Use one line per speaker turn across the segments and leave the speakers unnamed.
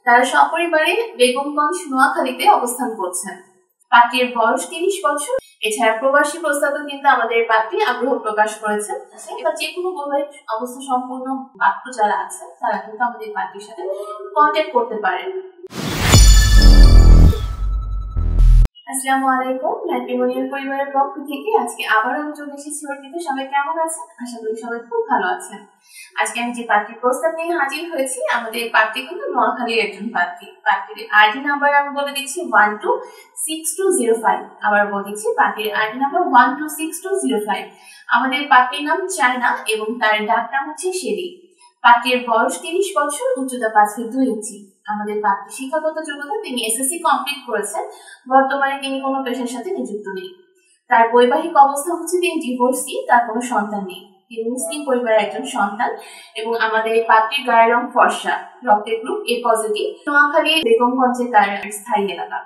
তারা সপরিবারে বেগমগঞ্জ নোয়াখালীতে অবস্থান করছেন। পাত্রীর বয়স 30 বছর। এছাড়া প্রবাসী প্রস্তাবে কিন্তু আমাদের পাত্রী আগ্রহ প্রকাশ করেছেন। এবার যে কোনো বৈবাহিক অবস্থা সম্পূর্ণ পাত্র যারা আছে তারা কিন্তু আমাদের পাত্রীর সাথে কন্ট্যাক্ট করতে পারেন। আসসালামু আলাইকুম, ম্যাট্রিমোনিয়াল পরিবারের পক্ষ থেকে আজকে আবার আমি চলে এসেছি ওটিতে। সবাই কেমন আছেন? আশা করি সবাই খুব ভালো আছেন। আজকে আমি যে পাত্রীর প্রস্তাব নিয়ে হাজির হয়েছি, আমাদের পাত্রী কিন্তু নোয়াখালীর একজন পাত্রী। পাত্রীর আইডি নাম্বার আমি বলে দিচ্ছি 126205। আবার বলে দিচ্ছি পাত্রীর আইডি নাম্বার 126205। আমাদের পাত্রীর নাম চায়না এবং তার ডাক নাম হচ্ছে শেরি। পাত্রীর বয়স 30 বছর, উচ্চতা 5 ফিট 2 ইঞ্চি। আমাদের পাত্রী শিক্ষাগত যোগ্যতা তিনি এসএসসি কমপ্লিট করেছেন। বর্তমানে তিনি কোনো পেশার সাথে নিযুক্ত নেই। তার বৈবাহিক অবস্থা হচ্ছে তিনি ডিভোর্সি, তার কোনো সন্তান নেই। তিনি মুসলিম পরিবারের একজন সন্তান এবং আমাদের পাত্রীর গায়ের রং ফর্সা, রক্তের গ্রুপ এ পজিটিভ। নোয়াখালী বেগমগঞ্জে তার স্থায়ী এলাকা।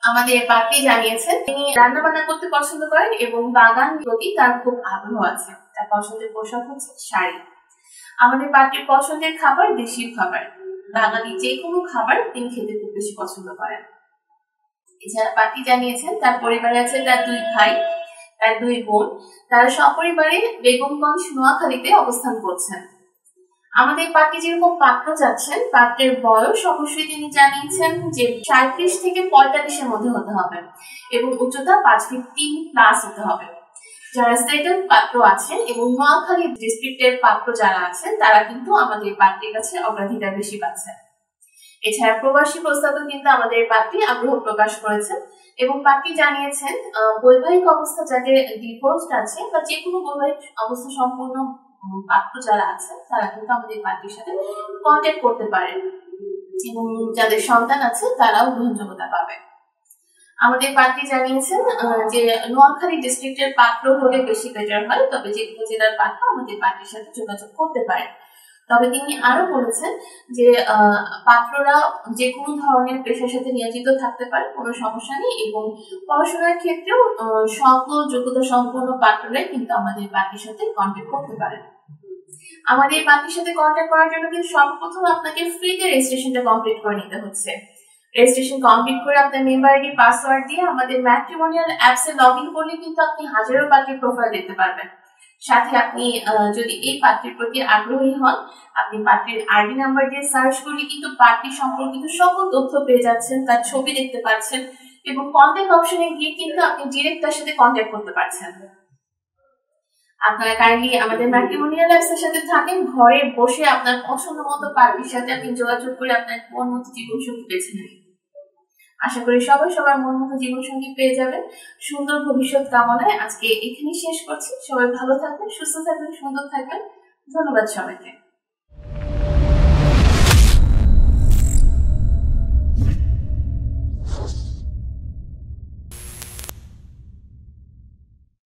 আমাদের পাত্রী জানিয়েছেন তিনি রান্না বান্না করতে পছন্দ করেন এবং বাগান প্রতি তার খুব আগ্রহ আছে। তার পছন্দের পোশাক হচ্ছে শাড়ি। আমাদের পাত্রীর পছন্দের খাবার দেশীয় খাবার, বাঙালি যে কোনো খাবার তিনি খেতে খুব বেশি পছন্দ করেন। এছাড়া পাত্রী জানিয়েছেন তার পরিবারে আছে তার 2 ভাই, তার 2 বোন। তারা সপরিবারে বেগমগঞ্জ নোয়াখালীতে অবস্থান করছেন। আমাদের পাত্রী যেরকম পাত্র যাচ্ছেন, পাত্রের বয়স অবশ্যই তিনি জানিয়েছেন যে 37 থেকে 45-এর মধ্যে হতে হবে এবং উচ্চতা 5 ফিট 3 প্লাস হতে হবে। যারা সেটেল পাত্র আছেন এবং নোয়াখালী ডিস্ট্রিক্টের পাত্র যারা আছেন তারা কিন্তু আমাদের পাত্রীর কাছে অগ্রাধিকার বেশি পাচ্ছেন। এছাড়া প্রবাসী প্রস্তাবে কিন্তু আমাদের পাত্রী আগ্রহ প্রকাশ করেছেন এবং পাত্রী জানিয়েছেন বৈবাহিক অবস্থা যাদের ডিভোর্সড আছে বা যে কোনো বৈবাহিক অবস্থা সম্পূর্ণ পাত্র যারা আছে তারা কিন্তু আমাদের পাত্রীর সাথে কন্ট্যাক্ট করতে পারেন এবং যাদের সন্তান আছে তারাও গ্রহণযোগ্যতা পাবে। আমাদের পাত্রী জানিয়েছেন যে নোয়াখালী ডিস্ট্রিক্টের পাত্র হলে বেশি বেটার হয়, তবে যে কোনো জেলার পাত্র আমাদের পাত্রীর সাথে যোগাযোগ করতে পারে। তবে তিনি আরো বলেছেন যে পাত্ররা যে কোনো ধরনের পেশার সাথে নিয়োজিত থাকতে পারে, কোনো সমস্যা নেই এবং পড়াশোনার ক্ষেত্রেও সকল যোগ্যতা সম্পন্ন পাত্ররাই কিন্তু আমাদের পাত্রীর সাথে কন্ট্যাক্ট করতে পারেন। আমাদের পাত্রীর সাথে কন্ট্যাক্ট করার জন্য কিন্তু সর্বপ্রথম আপনাকে ফ্রিতে রেজিস্ট্রেশনটা কমপ্লিট করে নিতে হচ্ছে। রেজিস্ট্রেশন কমপ্লিট করে আপনার মেম্বার আইডি পাসওয়ার্ড দিয়ে আমাদের ম্যাট্রিমোনিয়াল অ্যাপসে লগইন করলে কিন্তু আপনি হাজারো পাত্রীর প্রোফাইল দেখতে পারবেন। সাথে আপনি যদি এই পাত্রীর প্রতি আগ্রহী হন, আপনি পাত্রীর আইডি নাম্বার দিয়ে সার্চ করলে কিন্তু পাত্রী সম্পর্কিত সকল তথ্য পেয়ে যাচ্ছেন, তার ছবি দেখতে পাচ্ছেন এবং কন্ট্যাক্ট অপশনে গিয়ে কিন্তু আপনি ডিরেক্ট তার সাথে কন্ট্যাক্ট করতে পারছেন। আপনারা কাইন্ডলি আমাদের ম্যাট্রিমোনিয়াল অ্যাপসের সাথে থাকেন, ঘরে বসে আপনার পছন্দ মতো পাত্রীর সাথে আপনি যোগাযোগ করে আপনার মন মতো জীবনসঙ্গী বেছে নেন। আশা করি সবাই সবার মন মতো জীবনসঙ্গী পেয়ে যাবেন। সুন্দর ভবিষ্যৎ কামনায় আজকে এখানেই শেষ করছি। সবাই ভালো থাকবেন, সুস্থ থাকবেন, সুন্দর থাকবেন। ধন্যবাদ সবাইকে।